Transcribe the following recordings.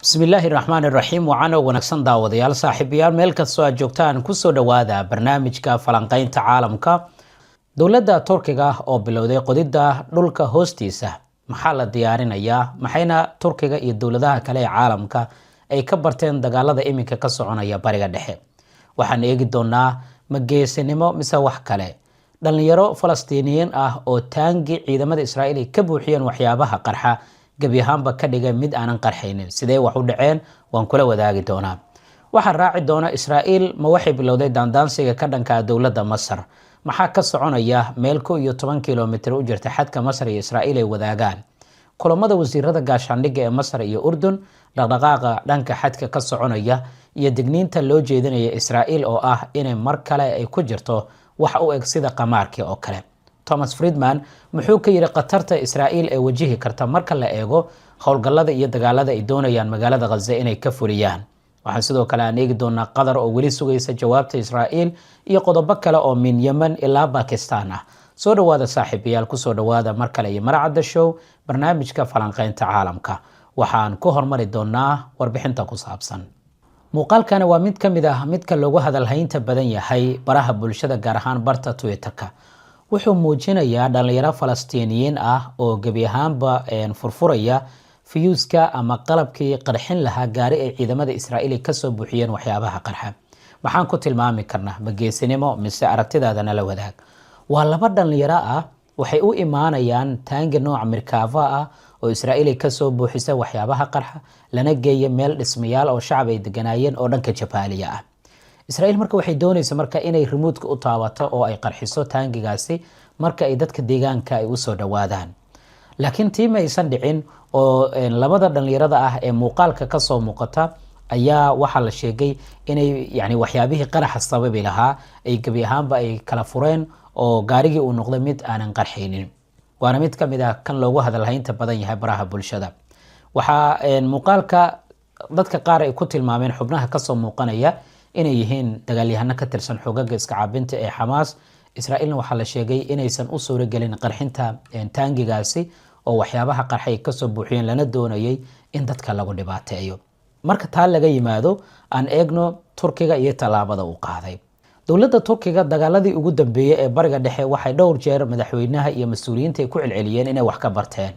bismillaahi raxmaani raxiim waxaana wanaagsan daawadayaal saaxiibayaal meel kastoo aad joogtaan kusoo dhowaada barnaamijka falanqaynta caalamka. dowladda turkiga oo bilowday qodidda dhulka hoostiisa maxaa la diyaarinayaa, maxayna turkiga iyo dowladaha kale ee caalamka ay ka barteen dagaalada iminka ka soconaya bariga dhexe. waxaan eegi doonaa mageesinimo mise wax kale. dhalinyaro falastiiniyiin ah oo taangi ciidamada Israa'iil ka buuxiyeen waxyaabaha qarxa gabi ahaanba ka dhigay mid aanan qarxaynin. sidee wax u dhaceen waan kula wadaagi doonaa. waxaa raaci doona Israa'iil ma waxay bilowday daandaansiga ka dhanka dowladda Masar. maxaa ka soconaya meel 11 kiiloomitir u jirta xadka Masar iyo Israa'iil ay wadaagaan. kulamada wasiirada gaashaandhigga ee Masar iyo Urdun, dhaqdhaqaaqa dhanka xadka ka soconaya iyo digniinta loo jeedinaya Israa'iil oo ah inay mar kale ay ku jirto wax u eg sida qamaarkii oo kale. Thomas Friedman muxuu ka yiri qatarta Israa'iil ee wajihi karta marka la eego howlgallada iyo dagaalada ay doonayaan magaalada Gaza inay ka fuliyaan. waxaan sidoo kale aan eegi doonaa Qatar oo weli sugaysa jawaabta Israa'iil iyo qodobo kale oo min Yemen ilaa Pakistan ah. soo dhawaada saaxiibayaal, kusoo dhawaada mar kale iyo Marcadda Show, barnaamijka falanqaynta caalamka. waxaan ku hormari doonaa warbixinta ku saabsan. muuqaalkani waa mid ka mid ah midka loogu hadalhaynta badan yahay baraha bulshada, gaar ahaan barta Twitter-ka. wuxuu muujinayaa dhalinyaro falastiiniyiin ah oo gebi ahaanba furfuraya fiyuuska ama qalabkii qarxin lahaa gaari ay ciidamada Israa'iil ka soo buuxiyeen waxyaabaha qarxa. maxaan ku tilmaami karnaa mageesinimo mise aragtidaadana la wadaag. waa laba dhalinyaro ah, waxay u imaanayaan taangi nooca mirkaava ah oo Israa'iil ka soo buuxisay waxyaabaha qarxa lana geeyay meel dhismayaal oo shacab ay deganaayeen oo dhanka Jabaaliya ah. Israa'iil marka waxay doonaysaa marka inay remote-ka u taabato oo ay qarxiso taangigaasi marka ay dadka deegaanka ay u soo dhawaadaan. laakiin tii ma aysan dhicin oo labada dhalinyarada ah ee muuqaalka ka soo muuqata ayaa waxa la sheegay inay waxyaabihii qaraxa sababi lahaa ay gabi ahaanba ay kala fureen oo gaarigii uu noqday mid aanan qarxaynin. waana mid ka mid ah kan loogu hadalhaynta badan yahay baraha bulshada. waxaa muuqaalka dadka qaar ay ku tilmaameen xubnaha ka soo muuqanaya inay yihiin dagaalyahano ka tirsan xogaga iska caabinta ee Xamaas. Israa'iilna waxaa la sheegay inaysan u suuragelin qarxinta taangigaasi oo waxyaabaha qarxay ka soo buuxiyeen lana doonayay in dadka lagu dhibaateeyo. marka taa laga yimaado aan eegno Turkiga iyo talaabada uu qaaday. dowladda Turkiga dagaaladii ugu dambeeyay ee bariga dhexe waxay dhowr jeer madaxweynaha iyo mas'uuliyiinta ay ku celceliyeen inay wax ka barteen.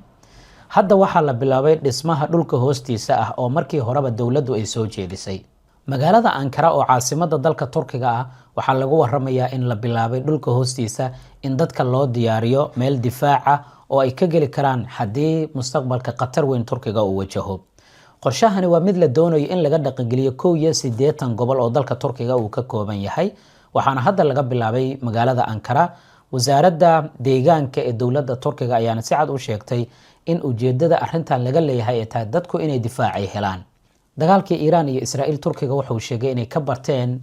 hadda waxaa la bilaabay dhismaha dhulka hoostiisa ah oo markii horeba dowladdu ay soo jeedisay. magaalada Ankara oo caasimada dalka Turkiga ah waxaa lagu waramayaa in la bilaabay dhulka hoostiisa in dadka loo diyaariyo meel difaac ah oo ay ka geli karaan haddii mustaqbalka Qatar weyn Turkiga uu wajaho. qorshahani waa mid la doonayo in laga dhaqangeliyo 81 gobol oo dalka Turkiga uu ka kooban yahay. waxaana hadda laga bilaabay magaalada Ankara. wasaaradda deegaanka ee dowladda Turkiga ayaana si cad u sheegtay in ujeedada arrintan laga leeyahay ay tahay dadku inay difaac ay helaan. dagaalkii Iiraan iyo Israa'iil Turkiga wuxuu sheegay inay ka barteen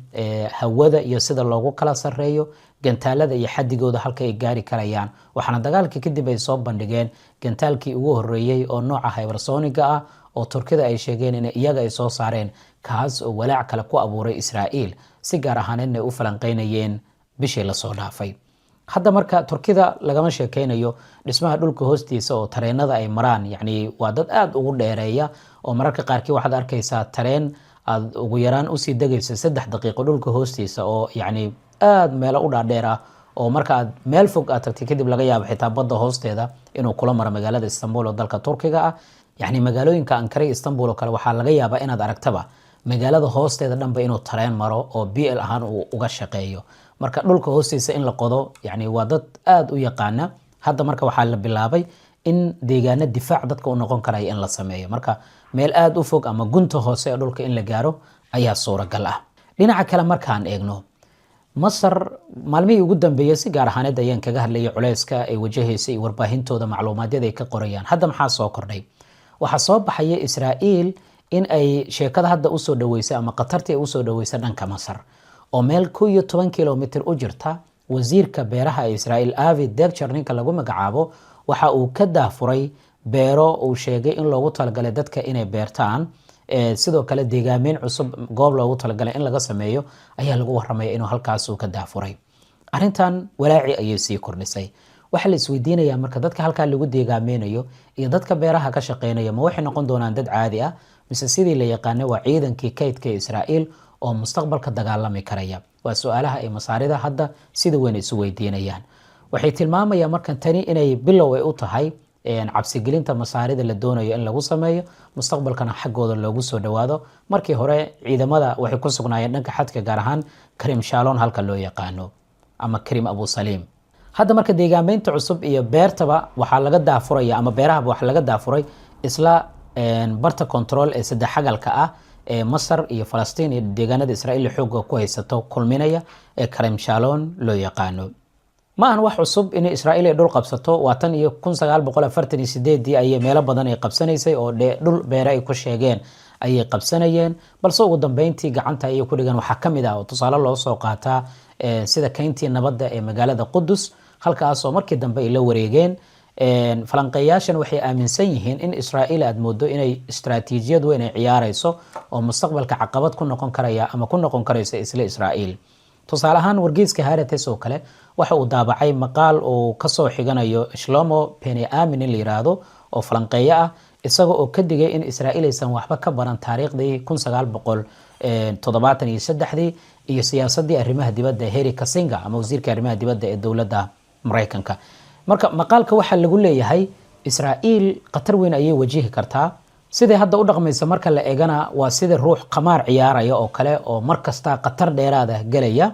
hawada iyo sida loogu kala sareeyo gantaalada iyo xadigooda halka ay gaari karayaan. waxaana dagaalkii kadib ay soo bandhigeen gantaalkii ugu horeeyay oo nooca hypersonic ah oo Turkida ay sheegeen in iyaga ay soo saareen, kaas oo walaac kale ku abuuray Israa'iil si gaar ahaan inay u falanqeynayeen bishii la soo dhaafay. hadda marka Turkida lagama sheekeynayo dhismaha dhulka hoostiisa oo tareenada ay maraan, waa dad aad ugu dheereeya oo mararka qaarkii waxaad arkaysaa tareen aad ugu yaraan u sii degaysa 3 daqiiqo dhulka hoostiisa oo aad meelo u dhaadheer ah oo marka aad meel fog aad tagtay kadib laga yaabo xitaa badda hoosteeda inuu kula maro magaalada Istanbul oo dalka Turkiga ah. magaalooyinka Ankara iyo Istanbul oo kale waxaa laga yaabaa inaad aragtaba magaalada hoosteeda dhanba inuu tareen maro oo BL ahaan uu uga shaqeeyo. marka dhulka hoostiisa in la qodo waa dad aad u yaqaana. hadda marka waxaa la bilaabay in deegaano difaac dadka u noqon karaya in la sameeyo. marka meel aad u fog ama gunta hoose ee dhulka in la gaaro ayaa suuragal ah. dhinaca kale markaan eegno Masar maalmihii ugu dambeeyay si gaar ahaaneed ayaan kaga hadlayay culayska ay wajahaysay warbaahintooda macluumaadyada ay ka qorayaan. hadda maxaa soo kordhay? waxaa soo baxaya Israa'iil in ay sheekada hadda u soo dhaweysay ama qatartii ay u soo dhaweysay dhanka Masar oo meel 11 kiiloomitir u jirta. wasiirka beeraha ee Israa'iil Avi Degcher ninka lagu magacaabo waxa uu ka daafuray beero uu sheegay in loogu talagalay dadka inay beertaan. sidoo kale deegaameyn cusub goob loogu talagalay in laga sameeyo ayaa lagu waramaya inuu halkaas uu ka daafuray. arrintan walaaci ayay sii kordhisay. waxa la isweydiinayaa marka dadka halka lagu deegaameynayo iyo dadka beeraha ka shaqeynaya ma waxay noqon doonaan dad caadi ah mise sidii la yaqaanay waa ciidankii kaydka Israa'iil oo mustaqbalka dagaalami karaya? waa su'aalaha ay masaarida hadda sida weyn isu weydiinayaan. waxay tilmaamayaan markan tani inay bilow ay u tahay cabsigelinta masaarida la doonayo in lagu sameeyo mustaqbalkana xaggooda loogu soo dhawaado. markii hore ciidamada waxay ku sugnaayeen dhanka xadka, gaar ahaan Karim Shalom halka loo yaqaano ama Karim Abu Salim. hadda marka deegaamaynta cusub iyo beertaba waxaa laga daafuraya ama beerahaba waxaa laga daafuray isla barta control ee saddex xagalka ah ee Masar iyo Falastiin iyo deegaanada Israa'iil xoogga ku haysato kulminaya ee Karim Shalom loo yaqaano. ma aan wax cusub in Israa'iil ay dhul qabsato. waa tan iyo 1948 ayay meelo badan ay qabsanaysay oo dhul beera ay ku sheegeen ayay qabsanayeen, balse ugu dambeyntii gacanta ayay ku dhigan. waxaa kamid ah oo tusaale loo soo qaataa sida kayntii nabadda ee magaalada Qudus, halkaas oo markii dambe ay la wareegeen. falanqeeyaashan waxay aaminsan yihiin in Israa'iil aad moodo inay istaraatiijiyad weyn ay ciyaarayso oo mustaqbalka caqabad ku noqon karaya ama ku noqon karaysa isla Israa'iil. tusaale ahaan wargeyska Haaretz oo kale waxa uu daabacay maqaal oo ka soo xiganayo Shlomo Penyamin la yiraahdo oo falanqeeyo ah, isaga oo ka digay in Israa'iil aysan waxba ka baran taariikhdii 1973 iyo siyaasadii arrimaha dibadda Henry Kissinger ama wasiirka arrimaha dibadda ee dowladda Mareykanka. marka maqaalka waxa lagu leeyahay Israa'iil qatar weyn ayay wajihi kartaa. sidee hadda u dhaqmaysa marka la eegana waa sida ruux qamaar ciyaaraya oo kale oo markasta qatar dheeraada galaya.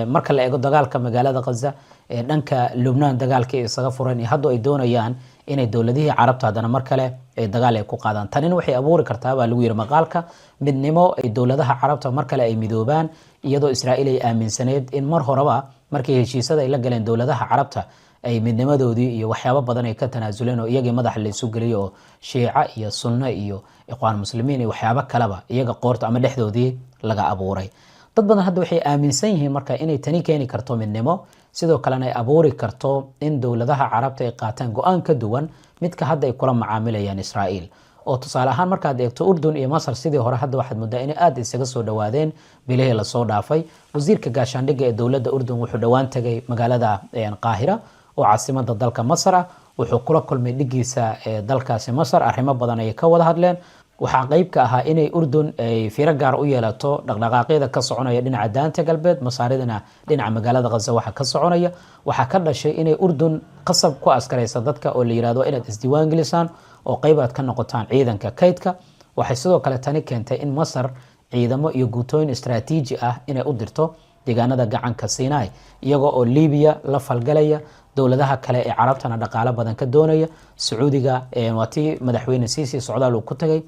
marka la eego dagaalka magaalada Gaza ee dhanka Lubnaan dagaalkii isaga furan iyo hadda ay doonayaan inay dowladihii Carabta hadana mar kale ay dagaal ay ku qaadaan. tanina waxay abuuri kartaa baa lagu yiri maqaalka midnimo ay dowladaha Carabta mar kale ay midoobaan, iyadoo Israa'iil ay aaminsaneed in mar horeba markii heshiisada ay la galeen dowladaha Carabta ay midnimadoodii iyo waxyaabo badan ay ka tanaasuleen oo iyagii madax la isu geliyo oo Shiica iyo Sunna iyo Ikhwaan Muslimiin iyo waxyaabo kaleba iyaga qoorta ama dhexdoodii laga abuuray. dad badan hadda waxay aaminsan yihiin marka inay tani keeni karto midnimo, sidoo kalena ay abuuri karto in dowladaha Carabta ay qaataan go'aan ka duwan midka hadda ay kula macaamilayaan Israa'iil. oo tusaale ahaan markaad eegto Urdun iyo Masar sidii hore hadda waxaad moodaa inay aad isaga soo dhawaadeen bilihii la soo dhaafay. wasiirka gaashaandhigga ee dowladda Urdun wuxuu dhawaan tagay magaalada Qaahira oo caasimada dalka Masar ah. wuxuu kula kulmay dhigiisa dalkaasi Masar, arrimo badan ay ka wada hadleen. waxaa qayb ka ahaa inay Urdun ay fiiro gaar u yeelato dhaqdhaqaaqyada ka soconaya dhinaca daanta galbeed, masaaridana dhinaca magaalada Gaza waxa ka soconaya. waxaa ka dhashay inay Urdun qasab ku askaraysa dadka oo la yiraahdo inaad isdiiwaan gelisaan oo qaybaad ka noqotaan ciidanka kaydka. waxay sidoo kale tani keentay in Masar ciidamo iyo guutooyin istaraatiiji ah inay u dirto deegaanada gacanka Sinai, iyagoo oo Liibiya la falgalaya dowladaha kale ee Carabtana dhaqaale badan ka doonaya. Sacuudiga waatii madaxweyne Sisi socdaal uu ku tagay,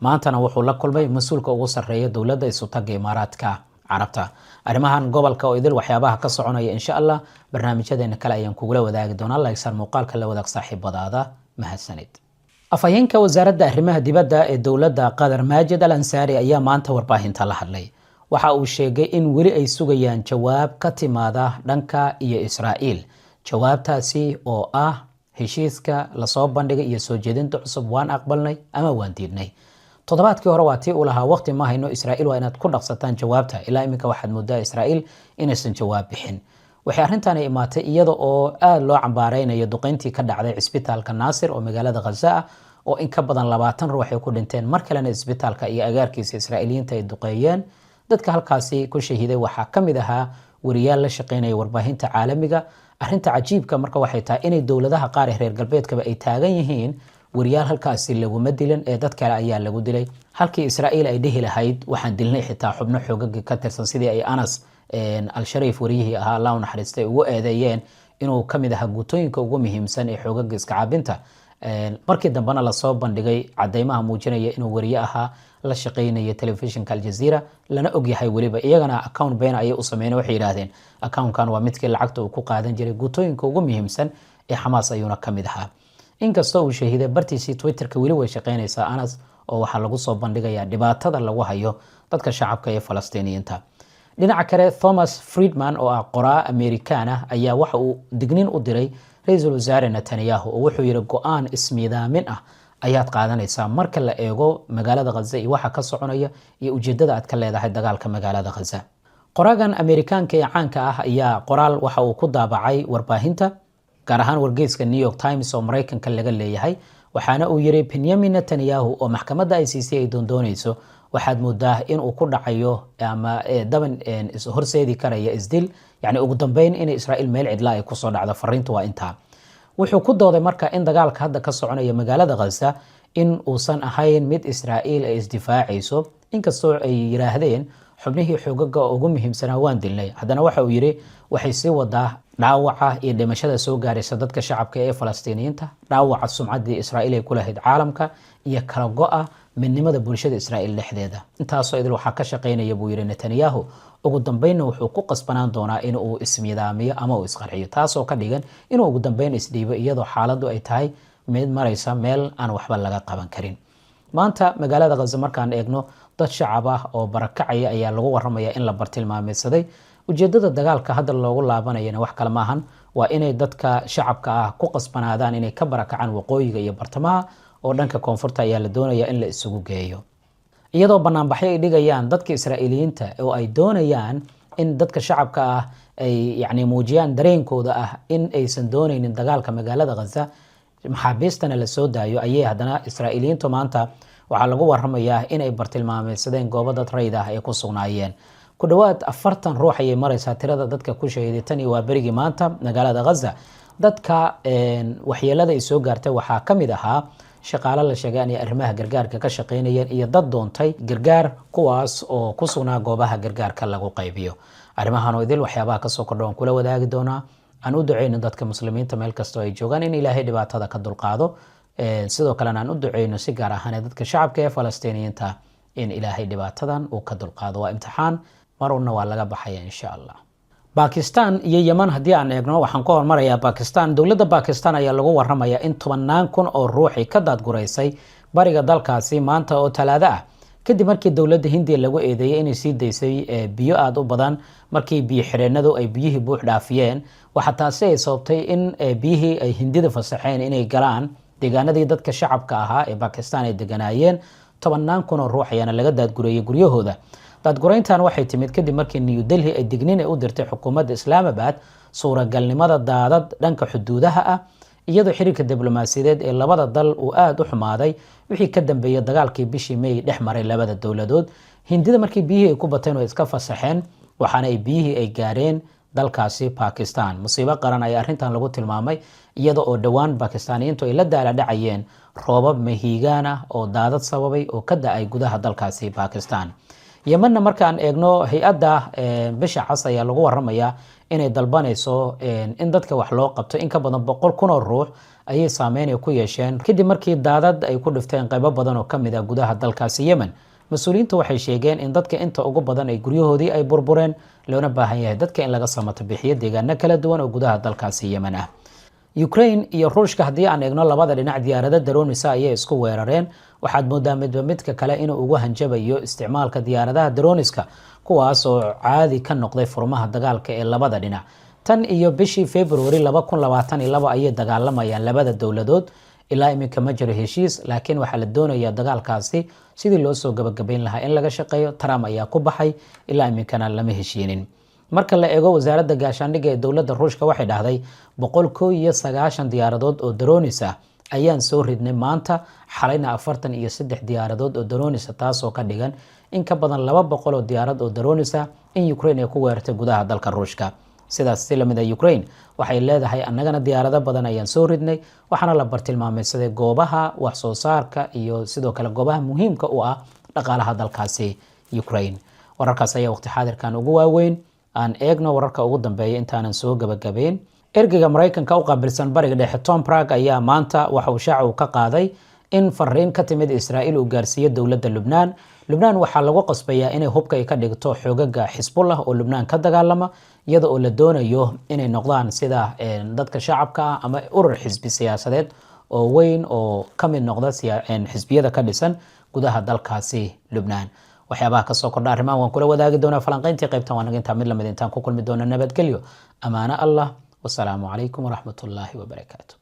maantana wuxuu la kulmay mas'uulka ugu sarreeya dowladda isu tagga Imaaraadka Carabta. arrimahan gobolka oo idil waxyaabaha ka soconaya insha Allah barnaamijyadeena kale ayaan kugula wadaagi doonaa. like sar muuqaalka la wadaag saaxiibadaada. mahadsanid. afhayeenka wasaaradda arrimaha dibadda ee dowladda Qatar Majid Al-Ansari ayaa maanta warbaahinta la hadlay. waxa uu sheegay in weli ay sugayaan jawaab ka timaada dhanka iyo Israa'iil. jawaabtaasi oo ah heshiiska la soo bandhigay iyo soo jeedinta cusub waan aqbalnay ama waan diidnay. toddobaadkii hore waa tii uu lahaa waqti ma hayno Israa'iil waa inaad ku dhaqsataan jawaabta. ilaa iminka waxaad moodaa Israa'iil inaysan jawaab bixin. waxay arrintan ay imaatay iyada oo aad loo cambaareynayo duqeyntii ka dhacday cisbitaalka Naasir oo magaalada Gaza ah oo in ka badan 20 ruux ay ku dhinteen, mar kalena cisbitaalka iyo agaarkiisa Israa'iiliyiinta ay duqeeyeen. dadka halkaasi ku shahiiday waxaa kamid ahaa wariyaal la shaqeynaya warbaahinta caalamiga. arrinta cajiibka marka waxay tahay inay dowladaha qaar ee reer galbeedkaba ay taagan yihiin wariyaal halkaasi laguma dilin ee dad kale ayaa lagu dilay, halkii Israa'iil ay dhihi lahayd waxaan dilnay xitaa xubno xoogag ka tirsan sidii ay Anas al-Sharif wariyihii ahaa Allah u naxariistay ugu eedeeyeen inuu kamid ahaa guutooyinka ugu muhiimsan ee xoogaga iska caabinta. markii dambena la soo bandhigay cadeymaha muujinaya inuu wariye ahaa la shaqeynaya telefishinka Al Jazeera, lana og yahay waliba iyagana account been ayay u sameeyeen. waxay yiraahdeen account-kan waa midkii lacagta uu ku qaadan jiray guutooyinka ugu muhiimsan ee Xamaas ayuuna kamid ahaa. inkastoo uu shahiiday bartiisii Twitterka wali way shaqeynaysaa Anas oo waxa lagu soo bandhigayaa dhibaatada lagu hayo dadka shacabka ee Falastiiniyiinta. dhinaca kale Thomas Friedman oo ah qoraa Amerikaan ah ayaa waxa uu digniin u diray ra'iisul wasaare Netanyahu oo wuxuu yiri go'aan ismiidaamin ah ayaad qaadanaysaa marka la eego magaalada Gaza iyo waxa ka soconaya iyo ujeedada aad ka leedahay dagaalka magaalada Gaza. qoraagan Amerikaanka ee caanka ah ayaa qoraal waxa uu ku daabacay warbaahinta gaar ahaan wargeyska New York Times oo Mareykanka laga leeyahay. waxaana uu yiri Benjamin Netanyahu oo maxkamadda ICC ay doondoonayso waxaad moodaa in uu ku dhacayo ama daban is horseedi karaya isdil yani ugu dambeyn in Israa'iil meel cidla ay ku soo dhacdo fariintu waa inta wuxuu ku dooday marka in dagaalka hadda ka soconaya magaalada Gaza in uusan ahayn mid Israa'iil ay isdifaacayso inkastoo ay yiraahdeen xubnihii xoogaga ugu muhiimsanaa waan dilnay haddana waxa uu yiri waxay sii wadaa dhaawaca iyo dhimashada soo gaaraysa dadka shacabka ee Falastiiniyiinta dhaawaca sumcaddii Israa'iil ay ku lahayd caalamka iyo kala go'a midnimada bulshada Israa'iil dhexdeeda intaasoo idil waxa ka shaqeynaya buu yiri Netanyahu ugu dambeyn wuxuu ku qasbanaan doonaa in uu ismidaamiyo ama uu isqarxiyo taasoo ka dhigan inuu ugu dambeyn isdhiibo iyadoo xaaladdu ay tahay mid maraysa meel aan waxba laga qaban karin maanta magaalada Gaza markaan eegno dad shacab ah oo barakacaya ayaa lagu waramaya in la bartilmaameedsaday ujeedada dagaalka hadda loogu laabanayana wax kale maahan waa inay dadka shacabka ah ku qasbanaadaan inay ka barakacaan waqooyiga iyo bartamaha oo dhanka koonfurta ayaa la doonaya in la isugu geeyo iyadoo banaanbaxyo ay dhigayaan dadka Israa'iiliyiinta oo ay doonayaan in dadka shacabka ah ay muujiyaan dareenkooda ah in aysan doonaynin dagaalka magaalada Gaza maxaabiistana la soo daayo ayay haddana Israa'iiliyiintu maanta waxaa lagu waramayaa in ay bartilmaameedsadeen goobo dad rayid ah ay ku sugnaayeen ku dhawaad 40 ruux ayay maraysaa tirada dadka ku shahiiday tan iyo waa berigii maanta magaalada Gaza dadka waxyeelada ay soo gaartay waxaa ka mid ahaa shaqaale la sheegay in arrimaha gargaarka ka shaqeynayeen iyo dad doontay gargaar kuwaas oo ku sugnaa goobaha gargaarka lagu qaybiyo arrimahan oo idil waxyaabaha ka soo kordhoon kula wadaagi doonaa aan u duceyno dadka muslimiinta meel kasta ay joogaan in Ilaahay dhibaatada ka dulqaado sidoo kale aan u duceyno si gaar ah dadka shacabka ee Falastiiniyiinta in Ilaahay dhibaatadan uu ka dulqaado waa imtixaan maruna waa laga baxaya insha Allah Pakistan iyo Yemen hadii aan eegno waxaan ku hormarayaa Pakistan dawladda Pakistan ayaa lagu waramayaa in 10,000 oo ruux ay ka daadgureysay bariga dalkaasi maanta oo Talaado ah kadib markii dawladda Hindiya lagu eedeeyay inay sii daysay biyo aad u badan markii biyo xireenadu ay biyihii buux dhaafiyeen waxa taasi ay sababtay in biyihii ay Hindida fasaxeen inay galaan deegaanadii dadka shacabka ahaa ee Pakistan ay deganaayeen 10,000 oo ruux ayaana laga daadgureeyay guryahooda daadgureyntan waxay timid kadib markii New Delhi ay digniin u dirtay xukuumadda Islamabad suuragalnimada daadad dhanka xuduudaha ah iyadoo xiriirka diblomaasiyadeed ee labada dal uu aad u xumaaday wixii ka dambeeyay dagaalkii bishii May dhex maray labada dawladood Hindida markii biyihii ay ku bateen oo iska fasaxeen waxaana ay biyihii ay gaareen dalkaasi Pakistan musiibo qaran ay arrintan lagu tilmaamay iyada oo dhawaan Pakistaaniyiintu ay la daaladhacayeen roobab mahiigaan ah oo daadad sababay oo ka da'ay gudaha dalkaasi Pakistan Yemen markaan eegno hay'adda bisha cas ayaa lagu waramayaa inay dalbanayso in dadka wax loo qabto in ka badan 100,000 oo ruux ayay saameyn ku yeesheen kadib markii daadad ay ku dhifteen qaybo badan oo kamid ah gudaha dalkaasi Yemen mas'uuliyiintu waxay sheegeen in dadka inta ugu badan ay guryahoodii ay burbureen loona baahan yahay dadka in laga samato bixiyo deegaano kala duwan oo gudaha dalkaasi Yemen ah Ukraine iyo Ruushka hadii aan eegno labada dhinac diyaarado daroonisa ayay isku weerareen waxaad moodaa midka kale inuu ugu hanjabayo isticmaalka diyaaradaha darooniska kuwaas oo caadi ka noqday furmaha dagaalka ee labada dhinac tan iyo bishii February 2022 ayay dagaalamayaan labada dawladood ilaa iminka ma jiro heshiis laakiin waxa la doonayaa dagaalkaasi sidii loo soo gabagabeyn lahaa in laga shaqeeyo Trump ayaa ku baxay ilaa iminkana lama heshiinin marka la eego wasaaradda gaashaandhigga ee dawladda Ruushka waxay dhahday 190 diyaaradood oo daroonis ah ayaan soo ridnay maanta xalayna 43 diyaaradood oo daroonis ah taasoo ka dhigan in ka badan 200 oo diyaarad oo daroonis ah in Ukraine ay ku weerartay gudaha dalka Ruushka sidaas si lamid ah Ukraine waxay leedahay annagana diyaarado badan ayaan soo ridnay waxaana la bartilmaameedsaday goobaha wax soo saarka iyo sidoo kale goobaha muhiimka u ah dhaqaalaha dalkaasi Ukraine wararkaas ayaa waqti xaadirkan ugu waaweyn aan eegno wararka ugu dambeeya intaanan soo gabagabeyn ergeyga Mareykanka u qaabilsan bariga dhexe Tom Bragg ayaa maanta waxa uu shaacu ka qaaday in fariin ka timid Israa'iil uu gaarsiiyo dawladda Lubnaan waxaa lagu qasbayaa inay hubka ka dhigto xoogaga Hezbollah oo Lubnaan ka dagaalama iyada oo la doonayo inay noqdaan sida dadka shacabka ama urur xisbi siyaasadeed oo weyn oo kamid noqda xisbiyada ka dhisan gudaha dalkaasi Lubnaan waxyaabaha ka soo kordha arrimahan waan kula wadaagi doonaa falanqayntii qaybtan waan inta mid lamid intaan ku kulmi doona nabadgelyo amaana Allah والسلام عليكم ورحمة الله وبركاته